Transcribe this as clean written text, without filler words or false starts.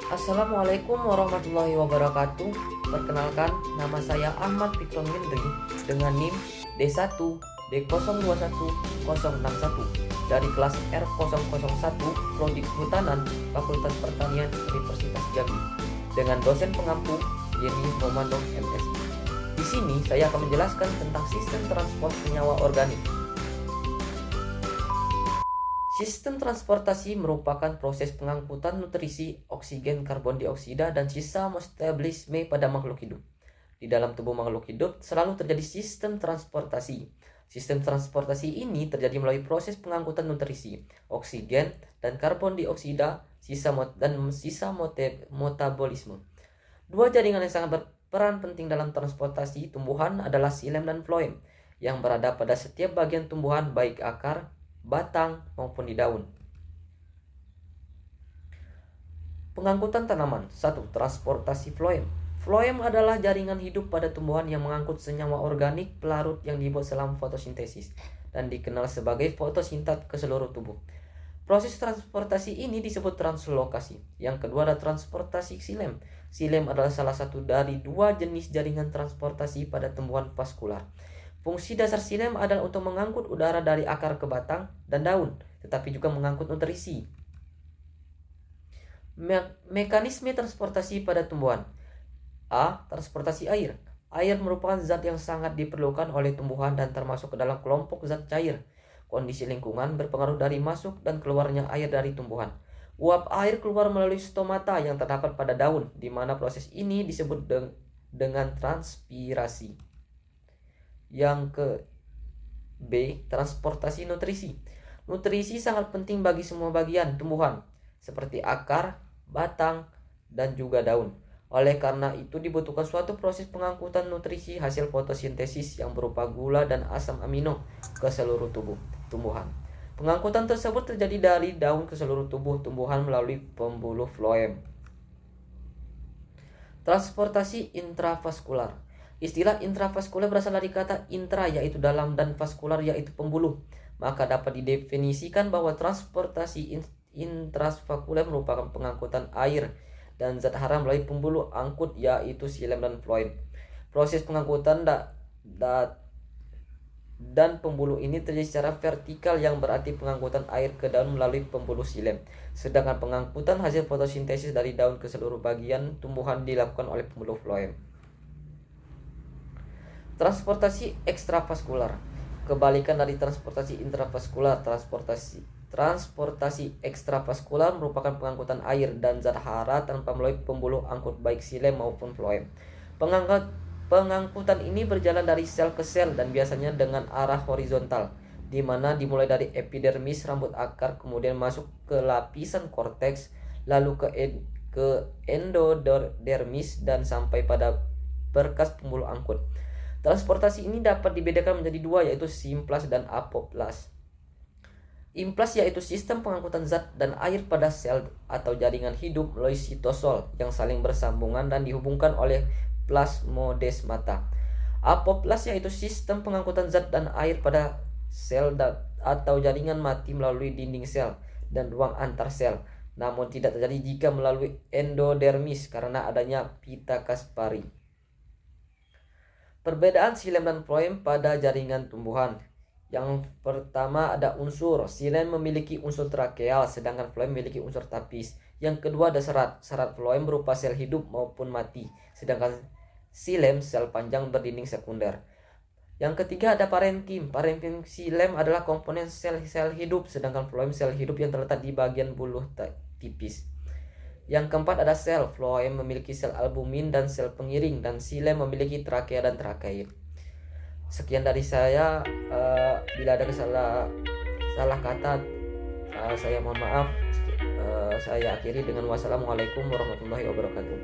Assalamualaikum warahmatullahi wabarakatuh. Perkenalkan, nama saya Ahmad Fikron Windri dengan NIM D1 D021061 dari kelas R001 Prodi Kehutanan Fakultas Pertanian Universitas Jambi dengan dosen pengampu Yeni Romano MSI. Di sini saya akan menjelaskan tentang sistem transport senyawa organik. Sistem transportasi merupakan proses pengangkutan nutrisi, oksigen, karbon dioksida, dan sisa metabolisme pada makhluk hidup. Di dalam tubuh makhluk hidup selalu terjadi sistem transportasi. Sistem transportasi ini terjadi melalui proses pengangkutan nutrisi, oksigen, dan karbon dioksida, sisa metabolisme. Dua jaringan yang sangat berperan penting dalam transportasi tumbuhan adalah xilem dan floem, yang berada pada setiap bagian tumbuhan baik akar, batang maupun di daun. Pengangkutan tanaman. 1. Transportasi floem. Floem adalah jaringan hidup pada tumbuhan yang mengangkut senyawa organik pelarut yang dibuat selama fotosintesis dan dikenal sebagai fotosintat ke seluruh tubuh. Proses transportasi ini disebut translokasi. Yang kedua adalah transportasi xilem. Xilem adalah salah satu dari dua jenis jaringan transportasi pada tumbuhan vaskular. Fungsi dasar xilem adalah untuk mengangkut udara dari akar ke batang dan daun, tetapi juga mengangkut nutrisi. Mekanisme transportasi pada tumbuhan. A. Transportasi air. Air merupakan zat yang sangat diperlukan oleh tumbuhan dan termasuk ke dalam kelompok zat cair. Kondisi lingkungan berpengaruh dari masuk dan keluarnya air dari tumbuhan. Uap air keluar melalui stomata yang terdapat pada daun, di mana proses ini disebut dengan transpirasi. Yang ke B. Transportasi nutrisi. Nutrisi sangat penting bagi semua bagian tumbuhan, seperti akar, batang, dan juga daun. Oleh karena itu dibutuhkan suatu proses pengangkutan nutrisi hasil fotosintesis yang berupa gula dan asam amino ke seluruh tubuh tumbuhan. Pengangkutan tersebut terjadi dari daun ke seluruh tubuh tumbuhan melalui pembuluh floem. Transportasi intravaskular. Istilah intravaskular berasal dari kata intra yaitu dalam dan vaskular yaitu pembuluh. Maka dapat didefinisikan bahwa transportasi intravaskular merupakan pengangkutan air dan zat hara melalui pembuluh angkut yaitu xilem dan floem. Proses pengangkutan dan pembuluh ini terjadi secara vertikal yang berarti pengangkutan air ke daun melalui pembuluh xilem. Sedangkan pengangkutan hasil fotosintesis dari daun ke seluruh bagian tumbuhan dilakukan oleh pembuluh floem. Transportasi ekstravaskular. Kebalikan dari transportasi intravaskular, transportasi ekstravaskular merupakan pengangkutan air dan zat hara tanpa melalui pembuluh angkut baik xilem maupun floem. Pengangkutan ini berjalan dari sel ke sel dan biasanya dengan arah horizontal, di mana dimulai dari epidermis rambut akar kemudian masuk ke lapisan korteks, lalu ke endodermis dan sampai pada berkas pembuluh angkut. Transportasi ini dapat dibedakan menjadi dua yaitu simplas dan apoplas. Implas yaitu sistem pengangkutan zat dan air pada sel atau jaringan hidup melalui sitosol yang saling bersambungan dan dihubungkan oleh plasmodesmata. Apoplas yaitu sistem pengangkutan zat dan air pada sel atau jaringan mati melalui dinding sel dan ruang antar sel, namun tidak terjadi jika melalui endodermis karena adanya pita Kaspari. Perbedaan xilem dan floem pada jaringan tumbuhan. Yang pertama ada unsur. Xilem memiliki unsur trakeal, sedangkan floem memiliki unsur tapis. Yang kedua ada serat. Serat floem berupa sel hidup maupun mati, sedangkan xilem sel panjang berdinding sekunder. Yang ketiga ada parenkim. Parenkim xilem adalah komponen sel-sel hidup, sedangkan floem sel hidup yang terletak di bagian buluh tipis. Yang keempat ada sel. Floem memiliki sel albumin dan sel pengiring, dan xilem memiliki trakea dan trakeid. Sekian dari saya. Bila ada salah kata, saya mohon maaf. Saya akhiri dengan wassalamualaikum warahmatullahi wabarakatuh.